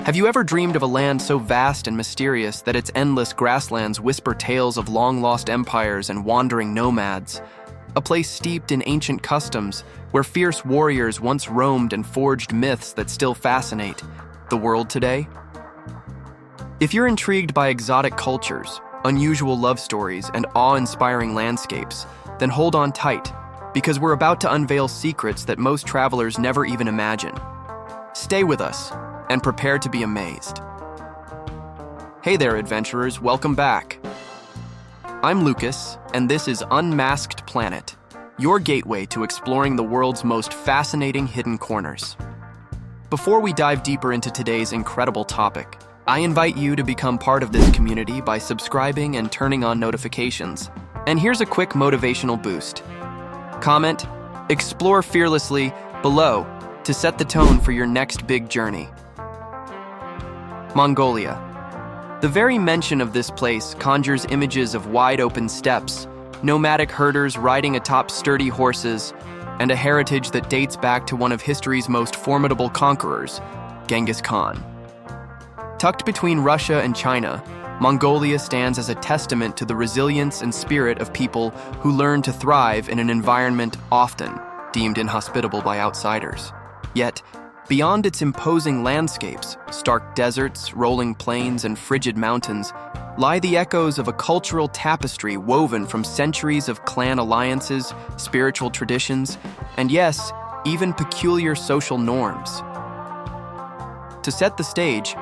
Have you ever dreamed of a land so vast and mysterious that its endless grasslands whisper tales of long-lost empires and wandering nomads? A place steeped in ancient customs, where fierce warriors once roamed and forged myths that still fascinate the world today? If you're intrigued by exotic cultures, unusual love stories, and awe-inspiring landscapes, then hold on tight, because we're about to unveil secrets that most travelers never even imagine. Stay with us and prepare to be amazed. Hey there, adventurers, welcome back. I'm Lucas, and this is Unmasked Planet, your gateway to exploring the world's most fascinating hidden corners. Before we dive deeper into today's incredible topic, I invite you to become part of this community by subscribing and turning on notifications. And here's a quick motivational boost. Comment, explore fearlessly below to set the tone for your next big journey. Mongolia. The very mention of this place conjures images of wide-open steppes, nomadic herders riding atop sturdy horses, and a heritage that dates back to one of history's most formidable conquerors, Genghis Khan. Tucked between Russia and China, Mongolia stands as a testament to the resilience and spirit of people who learn to thrive in an environment often deemed inhospitable by outsiders. Yet, beyond its imposing landscapes, stark deserts, rolling plains, and frigid mountains, lie the echoes of a cultural tapestry woven from centuries of clan alliances, spiritual traditions, and yes, even peculiar social norms. To set the stage,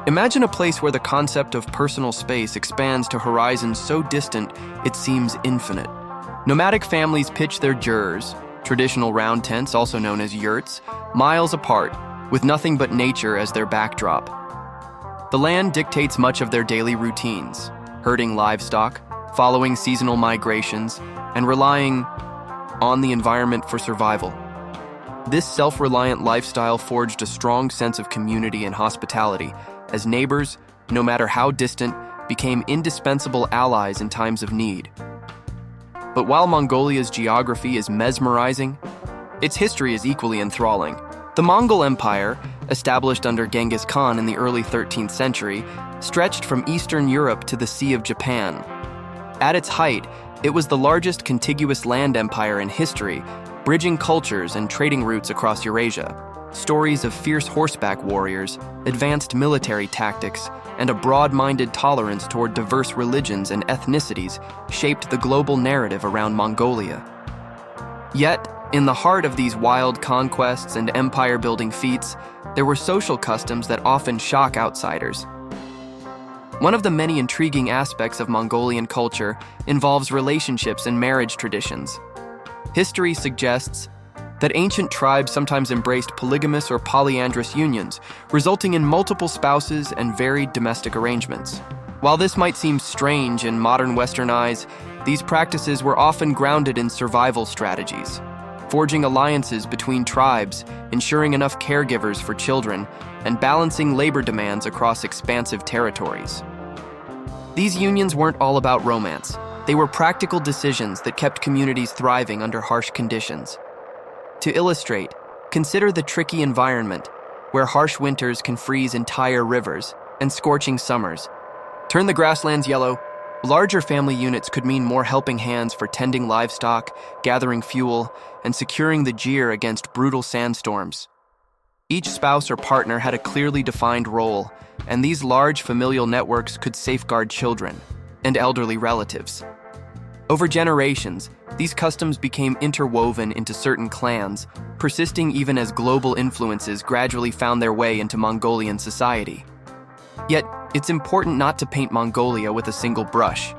imagine a place where the concept of personal space expands to horizons so distant it seems infinite. Nomadic families pitch their jurs, traditional round tents, also known as yurts, miles apart, with nothing but nature as their backdrop. The land dictates much of their daily routines, herding livestock, following seasonal migrations, and relying on the environment for survival. This self-reliant lifestyle forged a strong sense of community and hospitality, as neighbors, no matter how distant, became indispensable allies in times of need. But while Mongolia's geography is mesmerizing, its history is equally enthralling. The Mongol Empire, established under Genghis Khan in the early 13th century, stretched from Eastern Europe to the Sea of Japan. At its height, it was the largest contiguous land empire in history, bridging cultures and trading routes across Eurasia. Stories of fierce horseback warriors, advanced military tactics, and a broad-minded tolerance toward diverse religions and ethnicities shaped the global narrative around Mongolia. Yet, in the heart of these wild conquests and empire-building feats, there were social customs that often shock outsiders. One of the many intriguing aspects of Mongolian culture involves relationships and marriage traditions. History suggests that ancient tribes sometimes embraced polygamous or polyandrous unions, resulting in multiple spouses and varied domestic arrangements. While this might seem strange in modern Western eyes, these practices were often grounded in survival strategies, forging alliances between tribes, ensuring enough caregivers for children, and balancing labor demands across expansive territories. These unions weren't all about romance. They were practical decisions that kept communities thriving under harsh conditions. To illustrate, consider the tricky environment where harsh winters can freeze entire rivers and scorching summers. Turn the grasslands yellow. Larger family units could mean more helping hands for tending livestock, gathering fuel, and securing the jeer against brutal sandstorms. Each spouse or partner had a clearly defined role, and these large familial networks could safeguard children and elderly relatives. Over generations, these customs became interwoven into certain clans, persisting even as global influences gradually found their way into Mongolian society. Yet, it's important not to paint Mongolia with a single brush.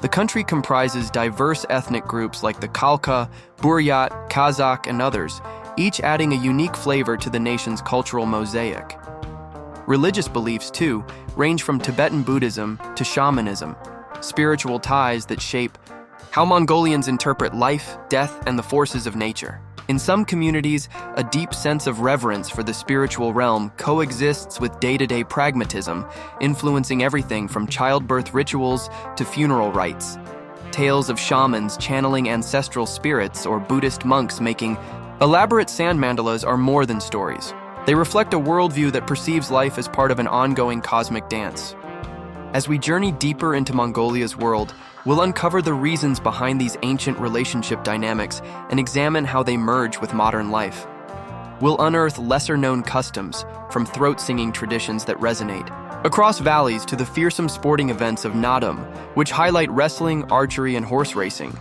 The country comprises diverse ethnic groups like the Khalkha, Buryat, Kazakh, and others, each adding a unique flavor to the nation's cultural mosaic. Religious beliefs, too, range from Tibetan Buddhism to shamanism, spiritual ties that shape how Mongolians interpret life, death, and the forces of nature. In some communities, a deep sense of reverence for the spiritual realm coexists with day-to-day pragmatism, influencing everything from childbirth rituals to funeral rites. Tales of shamans channeling ancestral spirits or Buddhist monks making elaborate sand mandalas are more than stories. They reflect a worldview that perceives life as part of an ongoing cosmic dance. As we journey deeper into Mongolia's world, we'll uncover the reasons behind these ancient relationship dynamics and examine how they merge with modern life. We'll unearth lesser-known customs, from throat-singing traditions that resonate, across valleys to the fearsome sporting events of Naadam, which highlight wrestling, archery, and horse racing.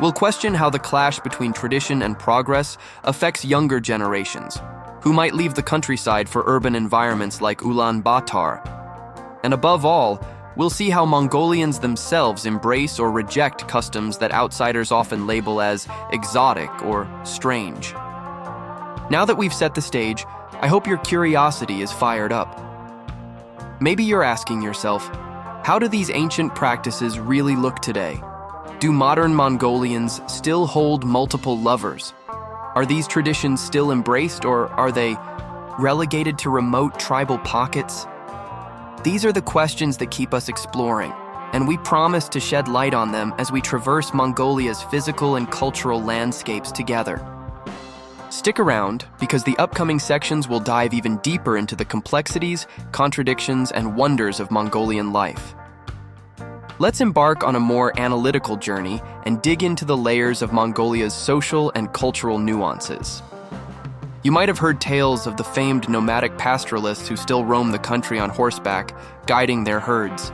We'll question how the clash between tradition and progress affects younger generations, who might leave the countryside for urban environments like Ulaanbaatar. And above all, we'll see how Mongolians themselves embrace or reject customs that outsiders often label as exotic or strange. Now that we've set the stage, I hope your curiosity is fired up. Maybe you're asking yourself, how do these ancient practices really look today? Do modern Mongolians still hold multiple lovers? Are these traditions still embraced, or are they relegated to remote tribal pockets? These are the questions that keep us exploring, and we promise to shed light on them as we traverse Mongolia's physical and cultural landscapes together. Stick around, because the upcoming sections will dive even deeper into the complexities, contradictions, and wonders of Mongolian life. Let's embark on a more analytical journey and dig into the layers of Mongolia's social and cultural nuances. You might have heard tales of the famed nomadic pastoralists who still roam the country on horseback, guiding their herds.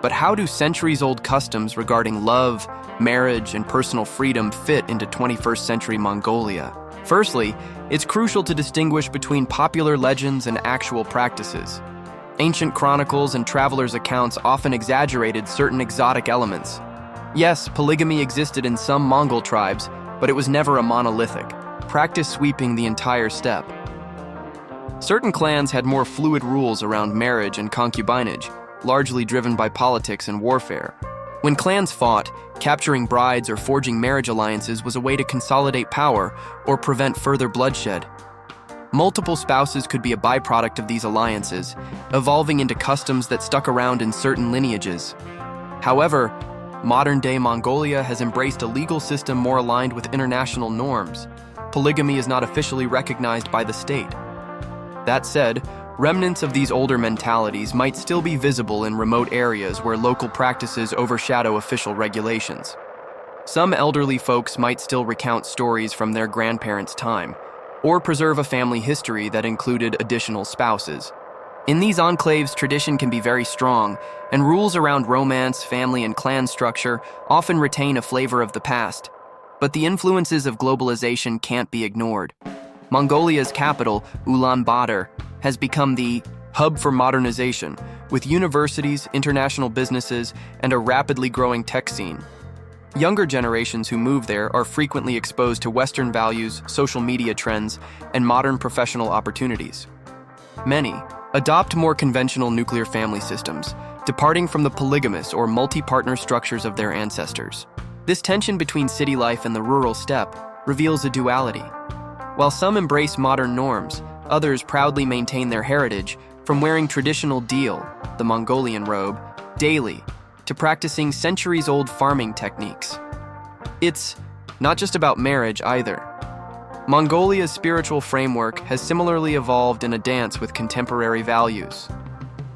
But how do centuries-old customs regarding love, marriage, and personal freedom fit into 21st century Mongolia? Firstly, it's crucial to distinguish between popular legends and actual practices. Ancient chronicles and travelers' accounts often exaggerated certain exotic elements. Yes, polygamy existed in some Mongol tribes, but it was never a monolithic practice sweeping the entire steppe. Certain clans had more fluid rules around marriage and concubinage, largely driven by politics and warfare. When clans fought, capturing brides or forging marriage alliances was a way to consolidate power or prevent further bloodshed. Multiple spouses could be a byproduct of these alliances, evolving into customs that stuck around in certain lineages. However, modern-day Mongolia has embraced a legal system more aligned with international norms. Polygamy is not officially recognized by the state. That said, remnants of these older mentalities might still be visible in remote areas where local practices overshadow official regulations. Some elderly folks might still recount stories from their grandparents' time, or preserve a family history that included additional spouses. In these enclaves, tradition can be very strong, and rules around romance, family, and clan structure often retain a flavor of the past. But the influences of globalization can't be ignored. Mongolia's capital, Ulaanbaatar, has become the hub for modernization, with universities, international businesses, and a rapidly growing tech scene. Younger generations who move there are frequently exposed to Western values, social media trends, and modern professional opportunities. Many adopt more conventional nuclear family systems, departing from the polygamous or multi-partner structures of their ancestors. This tension between city life and the rural steppe reveals a duality. While some embrace modern norms, others proudly maintain their heritage, from wearing traditional deel, the Mongolian robe, daily, to practicing centuries-old farming techniques. It's not just about marriage either. Mongolia's spiritual framework has similarly evolved in a dance with contemporary values.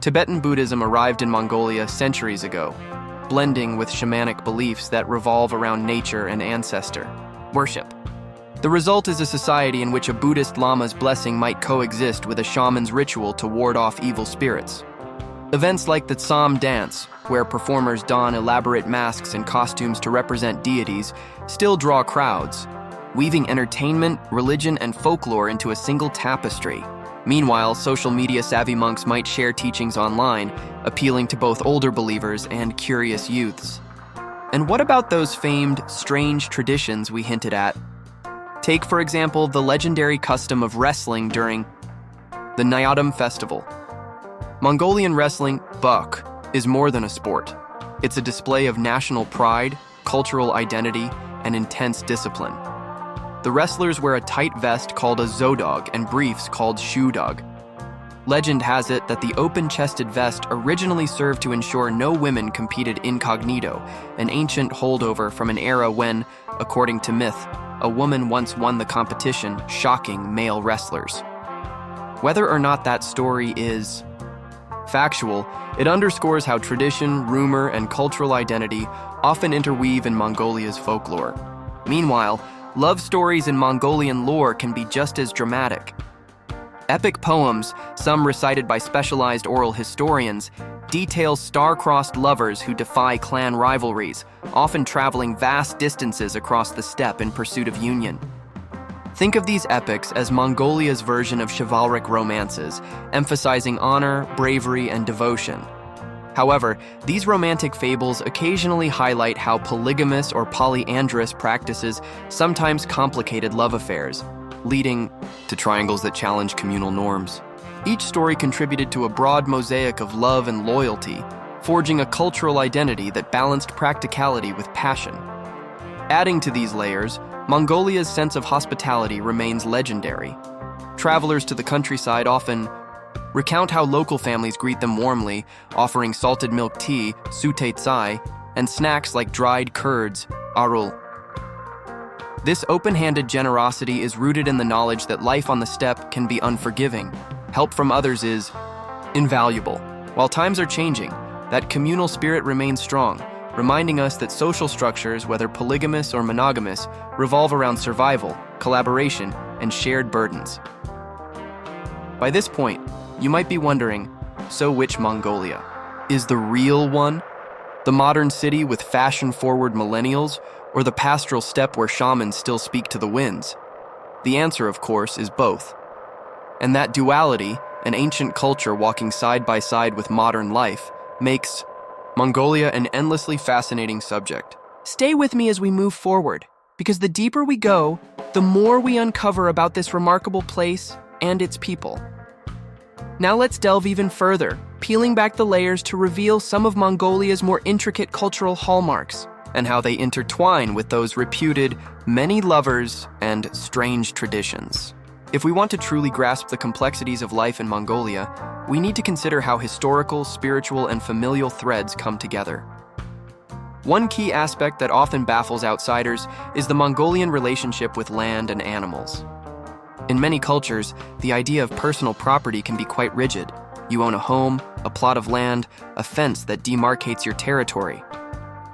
Tibetan Buddhism arrived in Mongolia centuries ago, blending with shamanic beliefs that revolve around nature and ancestor worship. The result is a society in which a Buddhist lama's blessing might coexist with a shaman's ritual to ward off evil spirits. Events like the Tsam dance, where performers don elaborate masks and costumes to represent deities, still draw crowds, weaving entertainment, religion, and folklore into a single tapestry. Meanwhile, social media-savvy monks might share teachings online, appealing to both older believers and curious youths. And what about those famed, strange traditions we hinted at? Take, for example, the legendary custom of wrestling during the Naadam Festival. Mongolian wrestling, buk, is more than a sport. It's a display of national pride, cultural identity, and intense discipline. The wrestlers wear a tight vest called a zodog and briefs called shoedog. Legend has it that the open-chested vest originally served to ensure no women competed incognito, an ancient holdover from an era when, according to myth, a woman once won the competition, shocking male wrestlers. Whether or not that story is factual, it underscores how tradition, rumor, and cultural identity often interweave in Mongolia's folklore. Meanwhile, love stories in Mongolian lore can be just as dramatic. Epic poems, some recited by specialized oral historians, detail star-crossed lovers who defy clan rivalries, often traveling vast distances across the steppe in pursuit of union. Think of these epics as Mongolia's version of chivalric romances, emphasizing honor, bravery, and devotion. However, these romantic fables occasionally highlight how polygamous or polyandrous practices sometimes complicated love affairs, leading to triangles that challenge communal norms. Each story contributed to a broad mosaic of love and loyalty, forging a cultural identity that balanced practicality with passion. Adding to these layers, Mongolia's sense of hospitality remains legendary. Travelers to the countryside often recount how local families greet them warmly, offering salted milk tea, sute tsai, and snacks like dried curds, arul. This open-handed generosity is rooted in the knowledge that life on the steppe can be unforgiving. Help from others is invaluable. While times are changing, that communal spirit remains strong, reminding us that social structures, whether polygamous or monogamous, revolve around survival, collaboration, and shared burdens. By this point, you might be wondering, so which Mongolia? Is the real one? The modern city with fashion-forward millennials, or the pastoral steppe where shamans still speak to the winds? The answer, of course, is both. And that duality, an ancient culture walking side by side with modern life, makes Mongolia an endlessly fascinating subject. Stay with me as we move forward, because the deeper we go, the more we uncover about this remarkable place and its people. Now let's delve even further, peeling back the layers to reveal some of Mongolia's more intricate cultural hallmarks and how they intertwine with those reputed many lovers and strange traditions. If we want to truly grasp the complexities of life in Mongolia, we need to consider how historical, spiritual, and familial threads come together. One key aspect that often baffles outsiders is the Mongolian relationship with land and animals. In many cultures, the idea of personal property can be quite rigid. You own a home, a plot of land, a fence that demarcates your territory.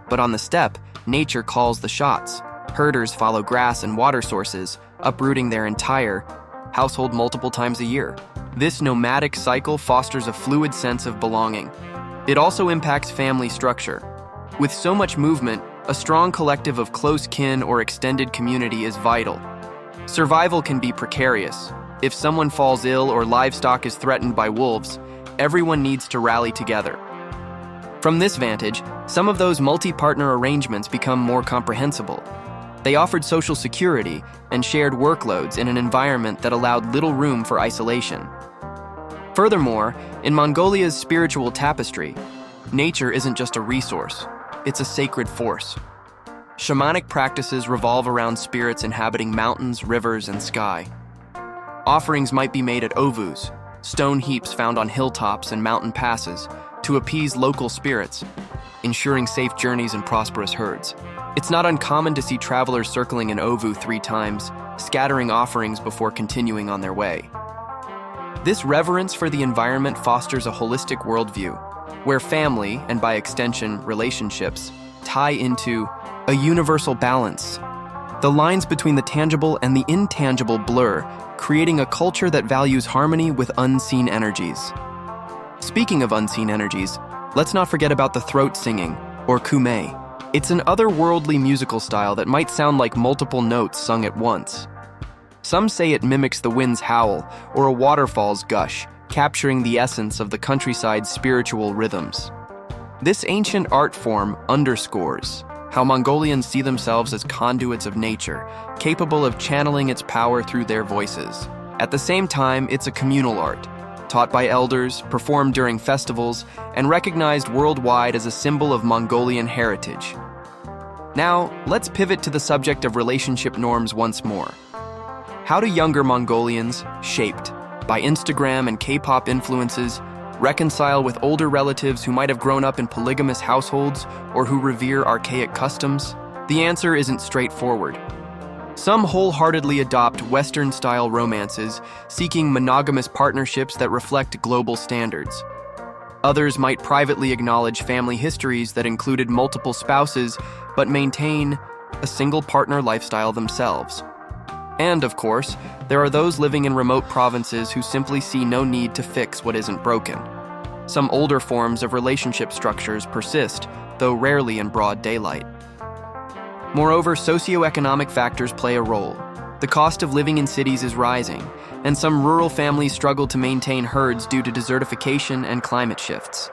But on the steppe, nature calls the shots. Herders follow grass and water sources, uprooting their entire household multiple times a year. This nomadic cycle fosters a fluid sense of belonging. It also impacts family structure. With so much movement, a strong collective of close kin or extended community is vital. Survival can be precarious. If someone falls ill or livestock is threatened by wolves, everyone needs to rally together. From this vantage, some of those multi-partner arrangements become more comprehensible. They offered social security and shared workloads in an environment that allowed little room for isolation. Furthermore, in Mongolia's spiritual tapestry, nature isn't just a resource, it's a sacred force. Shamanic practices revolve around spirits inhabiting mountains, rivers, and sky. Offerings might be made at ovoos, stone heaps found on hilltops and mountain passes, to appease local spirits, ensuring safe journeys and prosperous herds. It's not uncommon to see travelers circling an ovoo 3 times, scattering offerings before continuing on their way. This reverence for the environment fosters a holistic worldview, where family, and by extension, relationships, tie into a universal balance. The lines between the tangible and the intangible blur, creating a culture that values harmony with unseen energies. Speaking of unseen energies, let's not forget about the throat singing, or kume. It's an otherworldly musical style that might sound like multiple notes sung at once. Some say it mimics the wind's howl or a waterfall's gush, capturing the essence of the countryside's spiritual rhythms. This ancient art form underscores how Mongolians see themselves as conduits of nature, capable of channeling its power through their voices. At the same time, it's a communal art, taught by elders, performed during festivals, and recognized worldwide as a symbol of Mongolian heritage. Now, let's pivot to the subject of relationship norms once more. How do younger Mongolians, shaped by Instagram and K-pop influences, reconcile with older relatives who might have grown up in polygamous households or who revere archaic customs? The answer isn't straightforward. Some wholeheartedly adopt Western-style romances, seeking monogamous partnerships that reflect global standards. Others might privately acknowledge family histories that included multiple spouses but maintain a single-partner lifestyle themselves. And, of course, there are those living in remote provinces who simply see no need to fix what isn't broken. Some older forms of relationship structures persist, though rarely in broad daylight. Moreover, socioeconomic factors play a role. The cost of living in cities is rising, and some rural families struggle to maintain herds due to desertification and climate shifts.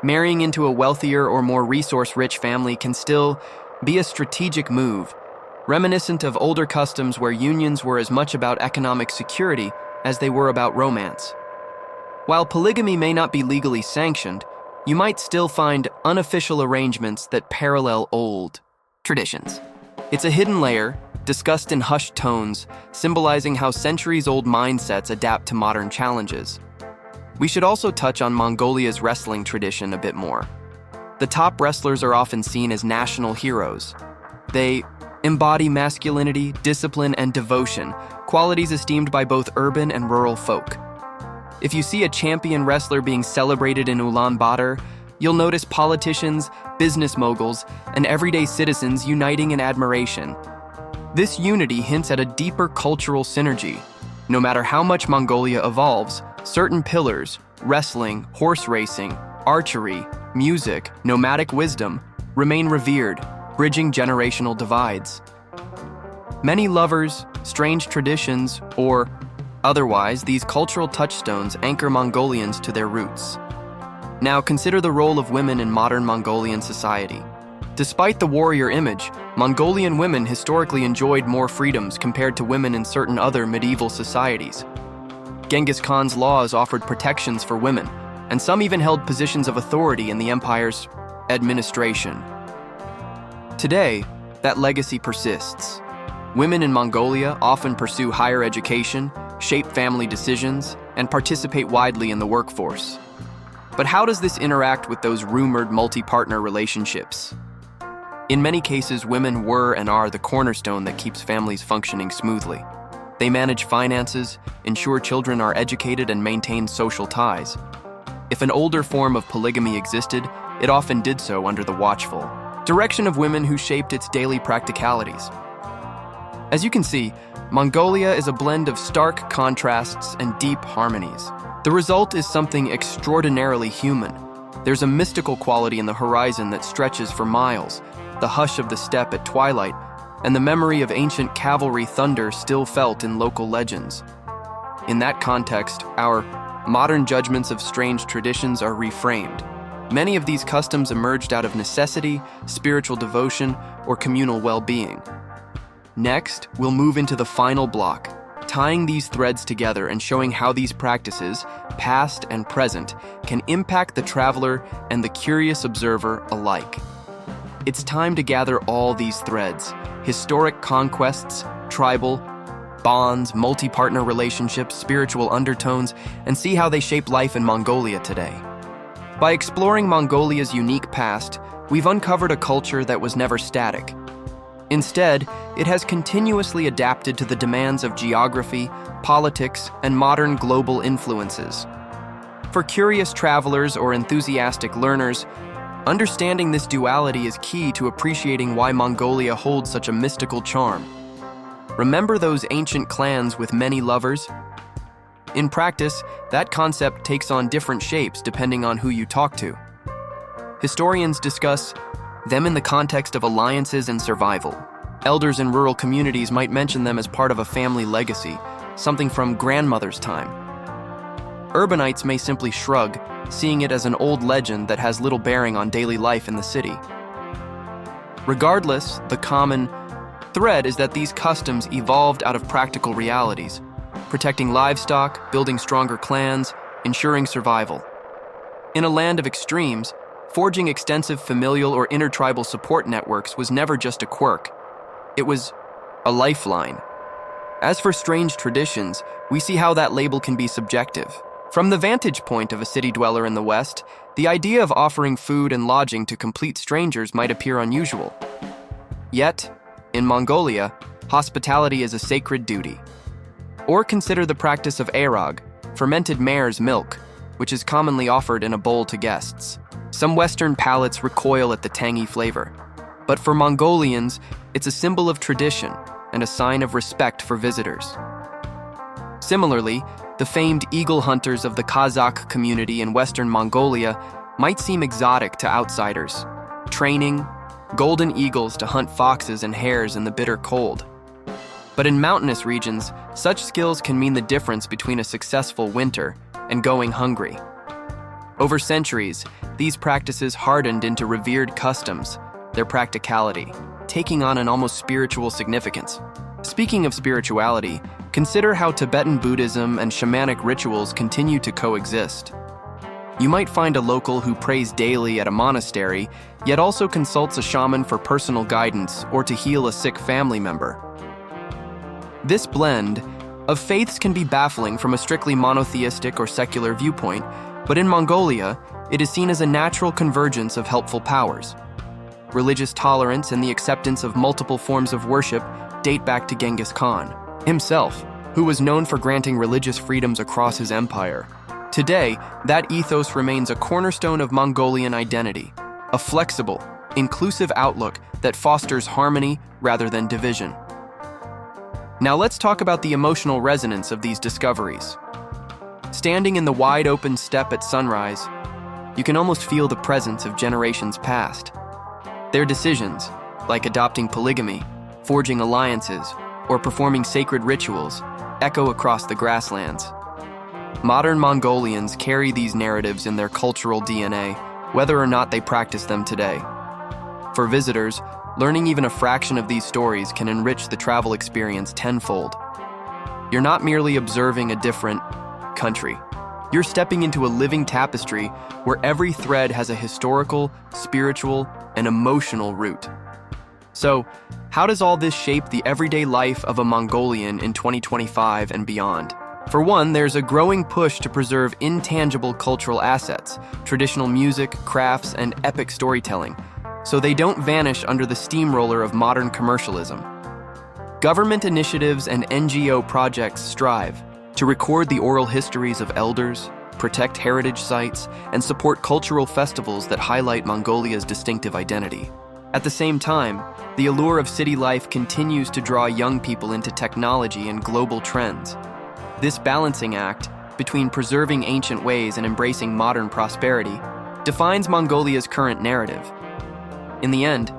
Marrying into a wealthier or more resource-rich family can still be a strategic move, reminiscent of older customs where unions were as much about economic security as they were about romance. While polygamy may not be legally sanctioned, you might still find unofficial arrangements that parallel old traditions. It's a hidden layer, discussed in hushed tones, symbolizing how centuries-old mindsets adapt to modern challenges. We should also touch on Mongolia's wrestling tradition a bit more. The top wrestlers are often seen as national heroes. They embody masculinity, discipline, and devotion, qualities esteemed by both urban and rural folk. If you see a champion wrestler being celebrated in Ulaanbaatar, you'll notice politicians, business moguls, and everyday citizens uniting in admiration. This unity hints at a deeper cultural synergy. No matter how much Mongolia evolves, certain pillars, wrestling, horse racing, archery, music, nomadic wisdom, remain revered, bridging generational divides. Many lovers, strange traditions, or otherwise, these cultural touchstones anchor Mongolians to their roots. Now consider the role of women in modern Mongolian society. Despite the warrior image, Mongolian women historically enjoyed more freedoms compared to women in certain other medieval societies. Genghis Khan's laws offered protections for women, and some even held positions of authority in the empire's administration. Today, that legacy persists. Women in Mongolia often pursue higher education, shape family decisions, and participate widely in the workforce. But how does this interact with those rumored multi-partner relationships? In many cases, women were and are the cornerstone that keeps families functioning smoothly. They manage finances, ensure children are educated, and maintain social ties. If an older form of polygamy existed, it often did so under the watchful direction of women who shaped its daily practicalities. As you can see, Mongolia is a blend of stark contrasts and deep harmonies. The result is something extraordinarily human. There's a mystical quality in the horizon that stretches for miles, the hush of the steppe at twilight, and the memory of ancient cavalry thunder still felt in local legends. In that context, our modern judgments of strange traditions are reframed. Many of these customs emerged out of necessity, spiritual devotion, or communal well-being. Next, we'll move into the final block, tying these threads together and showing how these practices, past and present, can impact the traveler and the curious observer alike. It's time to gather all these threads: historic conquests, tribal bonds, multi-partner relationships, spiritual undertones, and see how they shape life in Mongolia today. By exploring Mongolia's unique past, we've uncovered a culture that was never static. Instead, it has continuously adapted to the demands of geography, politics, and modern global influences. For curious travelers or enthusiastic learners, understanding this duality is key to appreciating why Mongolia holds such a mystical charm. Remember those ancient clans with many lovers? In practice, that concept takes on different shapes depending on who you talk to. Historians discuss them in the context of alliances and survival. Elders in rural communities might mention them as part of a family legacy, something from grandmother's time. Urbanites may simply shrug, seeing it as an old legend that has little bearing on daily life in the city. Regardless, the common thread is that these customs evolved out of practical realities, protecting livestock, building stronger clans, ensuring survival. In a land of extremes, forging extensive familial or intertribal support networks was never just a quirk. It was a lifeline. As for strange traditions, we see how that label can be subjective. From the vantage point of a city dweller in the West, the idea of offering food and lodging to complete strangers might appear unusual. Yet, in Mongolia, Hospitality is a sacred duty. Or consider the practice of arog, fermented mare's milk, which is commonly offered in a bowl to guests. Some Western palates recoil at the tangy flavor, but for Mongolians, it's a symbol of tradition and a sign of respect for visitors. Similarly, the famed eagle hunters of the Kazakh community in Western Mongolia might seem exotic to outsiders, training golden eagles to hunt foxes and hares in the bitter cold. But in mountainous regions, such skills can mean the difference between a successful winter and going hungry. Over centuries, these practices hardened into revered customs, their practicality taking on an almost spiritual significance. Speaking of spirituality, consider how Tibetan Buddhism and shamanic rituals continue to coexist. You might find a local who prays daily at a monastery, yet also consults a shaman for personal guidance or to heal a sick family member. This blend of faiths can be baffling from a strictly monotheistic or secular viewpoint, but in Mongolia, it is seen as a natural convergence of helpful powers. Religious tolerance and the acceptance of multiple forms of worship date back to Genghis Khan himself, who was known for granting religious freedoms across his empire. Today, that ethos remains a cornerstone of Mongolian identity, a flexible, inclusive outlook that fosters harmony rather than division. Now let's talk about the emotional resonance of these discoveries. Standing in the wide open steppe at sunrise, you can almost feel the presence of generations past. Their decisions, like adopting polygamy, forging alliances, or performing sacred rituals, echo across the grasslands. Modern Mongolians carry these narratives in their cultural DNA, whether or not they practice them today. For visitors, learning even a fraction of these stories can enrich the travel experience tenfold. You're not merely observing a different country. You're stepping into a living tapestry where every thread has a historical, spiritual, and emotional root. So, how does all this shape the everyday life of a Mongolian in 2025 and beyond? For one, there's a growing push to preserve intangible cultural assets, traditional music, crafts, and epic storytelling, so they don't vanish under the steamroller of modern commercialism. Government initiatives and NGO projects strive to record the oral histories of elders, protect heritage sites, and support cultural festivals that highlight Mongolia's distinctive identity. At the same time, the allure of city life continues to draw young people into technology and global trends. This balancing act between preserving ancient ways and embracing modern prosperity defines Mongolia's current narrative. In the end,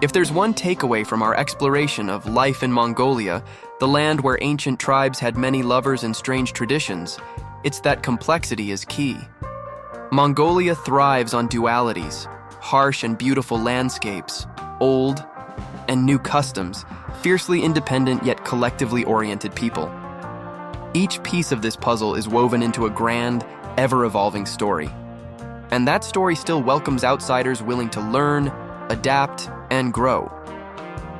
if there's one takeaway from our exploration of life in Mongolia, the land where ancient tribes had many lovers and strange traditions, it's that complexity is key. Mongolia thrives on dualities, harsh and beautiful landscapes, old and new customs, fiercely independent yet collectively oriented people. Each piece of this puzzle is woven into a grand, ever-evolving story. And that story still welcomes outsiders willing to learn, adapt, and grow.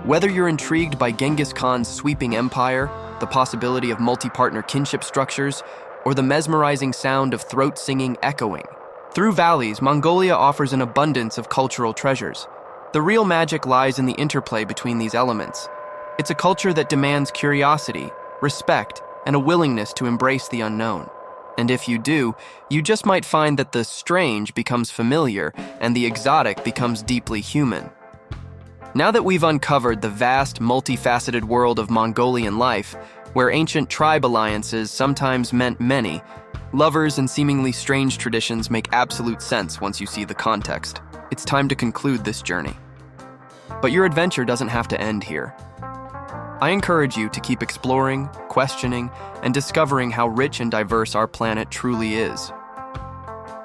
Whether you're intrigued by Genghis Khan's sweeping empire, the possibility of multi-partner kinship structures, or the mesmerizing sound of throat singing echoing, through valleys, Mongolia offers an abundance of cultural treasures. The real magic lies in the interplay between these elements. It's a culture that demands curiosity, respect, and a willingness to embrace the unknown. And if you do, you just might find that the strange becomes familiar and the exotic becomes deeply human. Now that we've uncovered the vast, multifaceted world of Mongolian life, where ancient tribe alliances sometimes meant many, lovers and seemingly strange traditions make absolute sense once you see the context. It's time to conclude this journey. But your adventure doesn't have to end here. I encourage you to keep exploring, questioning, and discovering how rich and diverse our planet truly is.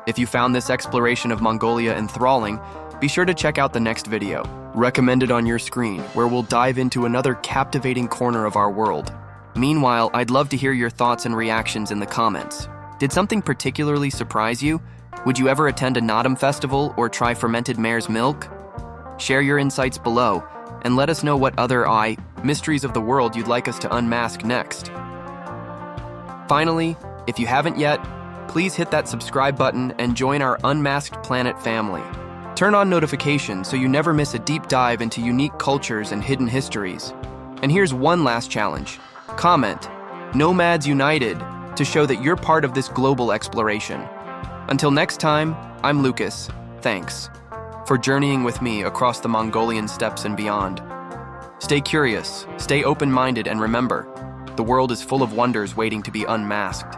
If you found this exploration of Mongolia enthralling, be sure to check out the next video, recommended on your screen, where we'll dive into another captivating corner of our world. Meanwhile, I'd love to hear your thoughts and reactions in the comments. Did something particularly surprise you? Would you ever attend a Naadam Festival or try fermented mare's milk? Share your insights below, and let us know what other mysteries of the world you'd like us to unmask next. Finally, if you haven't yet, please hit that subscribe button and join our Unmasked Planet family. Turn on notifications so you never miss a deep dive into unique cultures and hidden histories. And here's one last challenge. Comment, Nomads United, to show that you're part of this global exploration. Until next time, I'm Lucas. Thanks for journeying with me across the Mongolian steppes and beyond. Stay curious, stay open-minded, and remember, the world is full of wonders waiting to be unmasked.